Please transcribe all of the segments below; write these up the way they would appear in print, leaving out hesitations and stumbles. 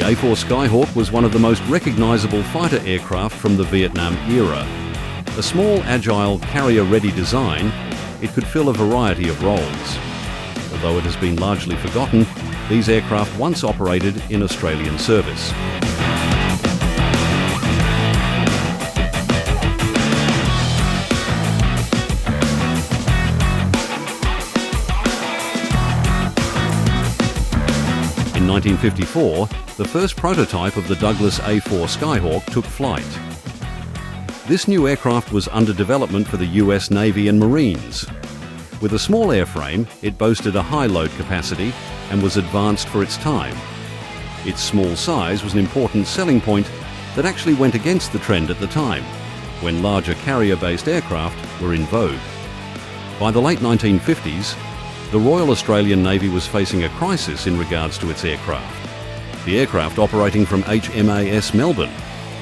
A-4 Skyhawk was one of the most recognisable fighter aircraft from the Vietnam era. A small, agile, carrier-ready design, it could fill a variety of roles. Although it has been largely forgotten, these aircraft once operated in Australian service. In 1954, the first prototype of the Douglas A-4 Skyhawk took flight. This new aircraft was under development for the US Navy and Marines. With a small airframe, it boasted a high load capacity and was advanced for its time. Its small size was an important selling point that actually went against the trend at the time, when larger carrier-based aircraft were in vogue. By the late 1950s, the Royal Australian Navy was facing a crisis in regards to its aircraft. The aircraft operating from HMAS Melbourne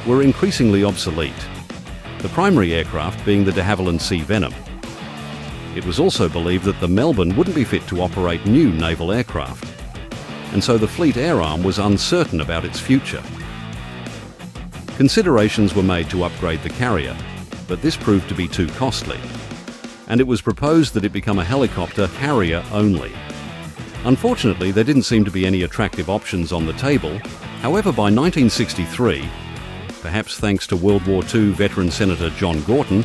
were increasingly obsolete, the primary aircraft being the de Havilland Sea Venom. It was also believed that the Melbourne wouldn't be fit to operate new naval aircraft, and so the Fleet Air Arm was uncertain about its future. Considerations were made to upgrade the carrier, but this proved to be too costly, and it was proposed that it become a helicopter carrier only. Unfortunately, there didn't seem to be any attractive options on the table. However, by 1963, perhaps thanks to World War II veteran Senator John Gorton,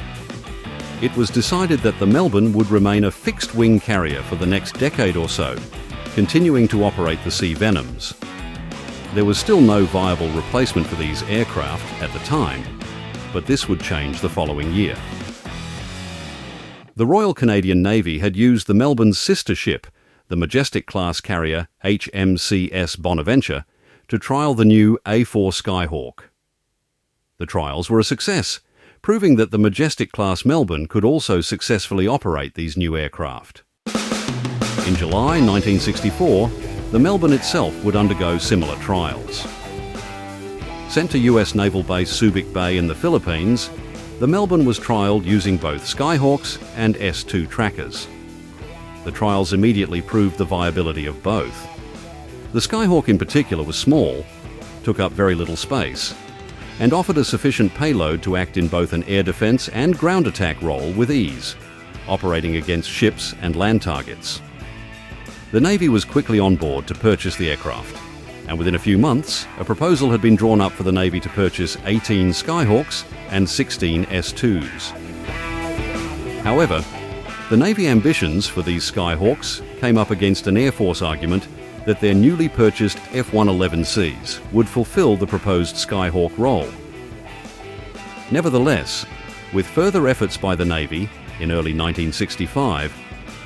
it was decided that the Melbourne would remain a fixed-wing carrier for the next decade or so, continuing to operate the Sea Venoms. There was still no viable replacement for these aircraft at the time, but this would change the following year. The Royal Canadian Navy had used the Melbourne's sister ship, the Majestic-class carrier HMCS Bonaventure, to trial the new A-4 Skyhawk. The trials were a success, proving that the Majestic-class Melbourne could also successfully operate these new aircraft. In July 1964, the Melbourne itself would undergo similar trials. Sent to US Naval Base Subic Bay in the Philippines, the Melbourne was trialled using both Skyhawks and S-2 trackers. The trials immediately proved the viability of both. The Skyhawk in particular was small, took up very little space, and offered a sufficient payload to act in both an air defence and ground attack role with ease, operating against ships and land targets. The Navy was quickly on board to purchase the aircraft, and within a few months, a proposal had been drawn up for the Navy to purchase 18 Skyhawks and 16 S-2s. However, the Navy ambitions for these Skyhawks came up against an Air Force argument that their newly purchased F-111Cs would fulfill the proposed Skyhawk role. Nevertheless, with further efforts by the Navy, in early 1965,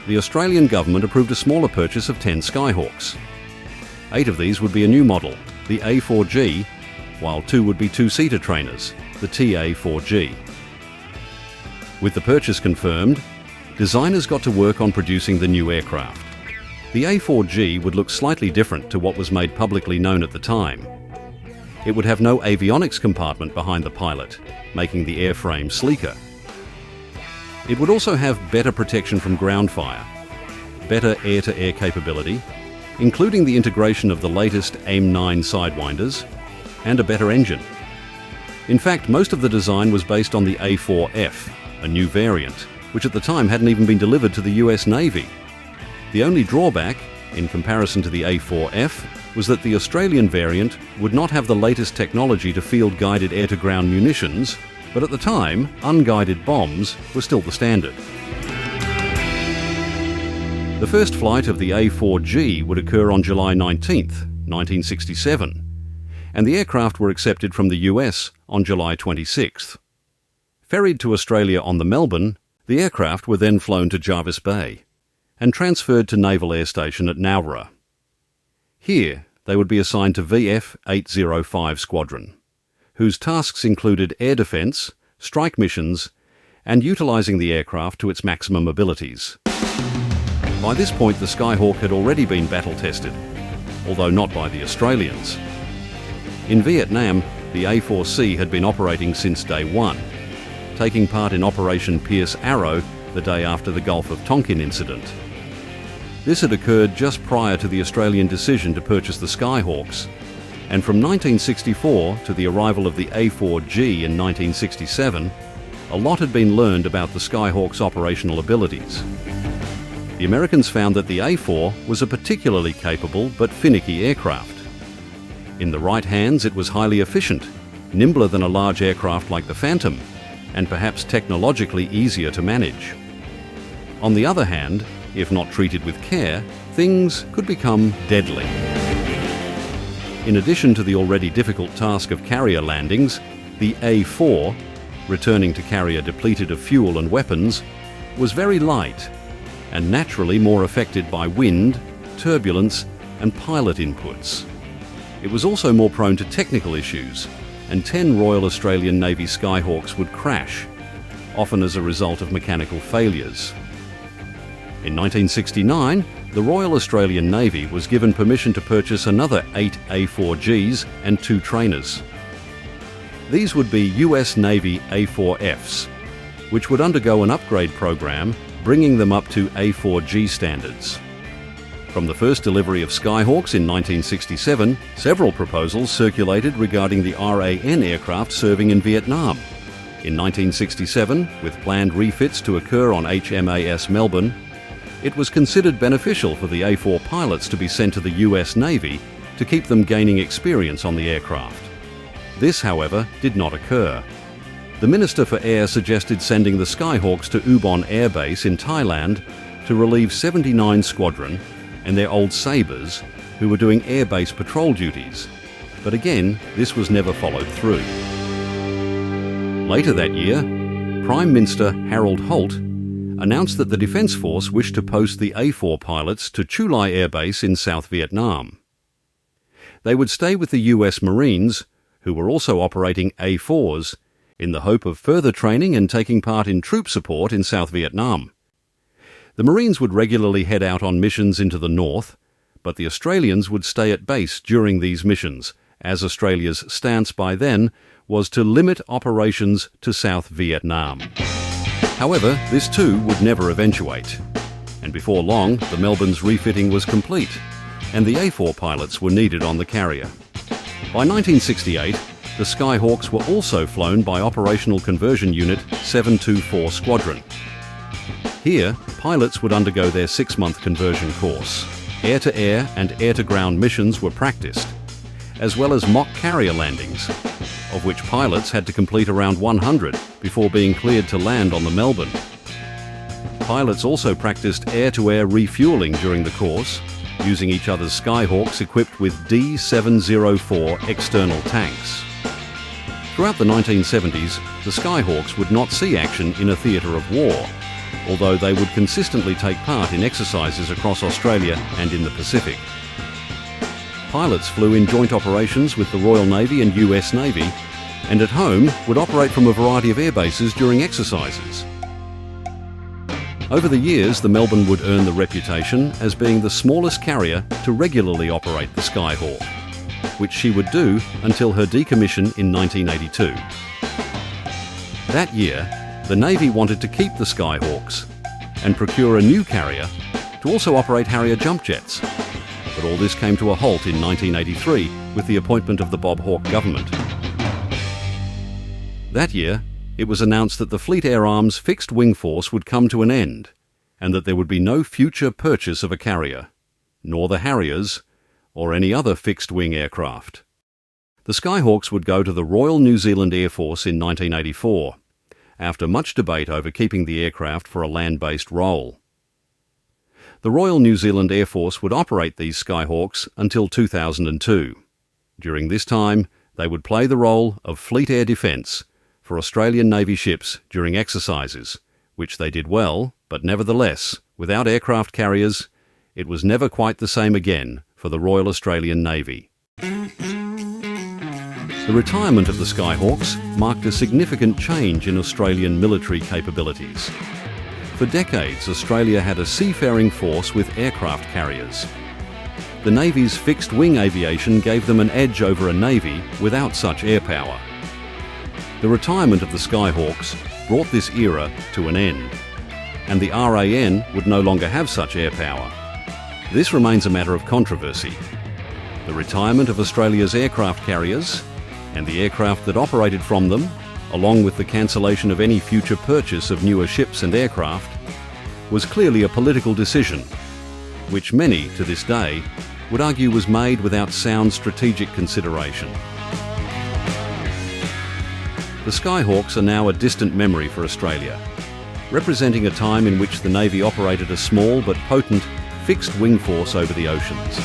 the Australian government approved a smaller purchase of 10 Skyhawks. 8 of these would be a new model, the A4G, while 2 would be two-seater trainers, the TA4G. With the purchase confirmed, designers got to work on producing the new aircraft. The A4G would look slightly different to what was made publicly known at the time. It would have no avionics compartment behind the pilot, making the airframe sleeker. It would also have better protection from ground fire, better air-to-air capability, including the integration of the latest AIM-9 sidewinders, and a better engine. In fact, most of the design was based on the A4F, a new variant, which at the time hadn't even been delivered to the US Navy. The only drawback, in comparison to the A4F, was that the Australian variant would not have the latest technology to field guided air-to-ground munitions, but at the time, unguided bombs were still the standard. The first flight of the A4G would occur on July 19, 1967, and the aircraft were accepted from the US on July 26th. Ferried to Australia on the Melbourne, the aircraft were then flown to Jervis Bay and transferred to Naval Air Station at Nowra. Here, they would be assigned to VF 805 Squadron, whose tasks included air defence, strike missions, and utilising the aircraft to its maximum abilities. By this point, the Skyhawk had already been battle-tested, although not by the Australians. In Vietnam, the A4C had been operating since day one, taking part in Operation Pierce Arrow the day after the Gulf of Tonkin incident. This had occurred just prior to the Australian decision to purchase the Skyhawks, And from 1964 to the arrival of the A-4G in 1967, a lot had been learned about the Skyhawk's operational abilities. The Americans found that the A-4 was a particularly capable but finicky aircraft. In the right hands, it was highly efficient, nimbler than a large aircraft like the Phantom, and perhaps technologically easier to manage. On the other hand, if not treated with care, things could become deadly. In addition to the already difficult task of carrier landings, the A-4, returning to carrier depleted of fuel and weapons, was very light and naturally more affected by wind, turbulence, and pilot inputs. It was also more prone to technical issues, and 10 Royal Australian Navy Skyhawks would crash, often as a result of mechanical failures. In 1969, the Royal Australian Navy was given permission to purchase another 8 A-4Gs and 2 trainers. These would be US Navy A-4Fs, which would undergo an upgrade program, bringing them up to A-4G standards. From the first delivery of Skyhawks in 1967, several proposals circulated regarding the RAN aircraft serving in Vietnam. In 1967, with planned refits to occur on HMAS Melbourne, it was considered beneficial for the A-4 pilots to be sent to the US Navy to keep them gaining experience on the aircraft. This, however, did not occur. The Minister for Air suggested sending the Skyhawks to Ubon Air Base in Thailand to relieve 79 Squadron and their old Sabres, who were doing airbase patrol duties. But again, this was never followed through. Later that year, Prime Minister Harold Holt announced that the Defence Force wished to post the A-4 pilots to Chu Lai Air Base in South Vietnam. They would stay with the US Marines, who were also operating A-4s, in the hope of further training and taking part in troop support in South Vietnam. The Marines would regularly head out on missions into the north, but the Australians would stay at base during these missions, as Australia's stance by then was to limit operations to South Vietnam. However, this too would never eventuate, and before long the Melbourne's refitting was complete, and the A-4 pilots were needed on the carrier. By 1968, the Skyhawks were also flown by Operational Conversion Unit 724 Squadron. Here, pilots would undergo their 6-month conversion course. Air-to-air and air-to-ground missions were practiced, as well as mock carrier landings, of which pilots had to complete around 100 before being cleared to land on the Melbourne. Pilots also practiced air-to-air refuelling during the course, using each other's Skyhawks equipped with D-704 external tanks. Throughout the 1970s, the Skyhawks would not see action in a theatre of war, although they would consistently take part in exercises across Australia and in the Pacific. Pilots flew in joint operations with the Royal Navy and US Navy, and at home would operate from a variety of air bases during exercises. Over the years, the Melbourne would earn the reputation as being the smallest carrier to regularly operate the Skyhawk, which she would do until her decommission in 1982. That year, the Navy wanted to keep the Skyhawks and procure a new carrier to also operate Harrier jump jets. But all this came to a halt in 1983 with the appointment of the Bob Hawke government. That year, it was announced that the Fleet Air Arm's fixed wing force would come to an end, and that there would be no future purchase of a carrier, nor the Harriers, or any other fixed-wing aircraft. The Skyhawks would go to the Royal New Zealand Air Force in 1984, after much debate over keeping the aircraft for a land-based role. The Royal New Zealand Air Force would operate these Skyhawks until 2002. During this time, they would play the role of fleet air defence for Australian Navy ships during exercises, which they did well, but nevertheless, without aircraft carriers, it was never quite the same again for the Royal Australian Navy. The retirement of the Skyhawks marked a significant change in Australian military capabilities. For decades, Australia had a seafaring force with aircraft carriers. The Navy's fixed-wing aviation gave them an edge over a Navy without such air power. The retirement of the Skyhawks brought this era to an end, and the RAN would no longer have such air power. This remains a matter of controversy. The retirement of Australia's aircraft carriers and the aircraft that operated from them, along with the cancellation of any future purchase of newer ships and aircraft, was clearly a political decision, which many, to this day, would argue was made without sound strategic consideration. The Skyhawks are now a distant memory for Australia, representing a time in which the Navy operated a small but potent fixed wing force over the oceans.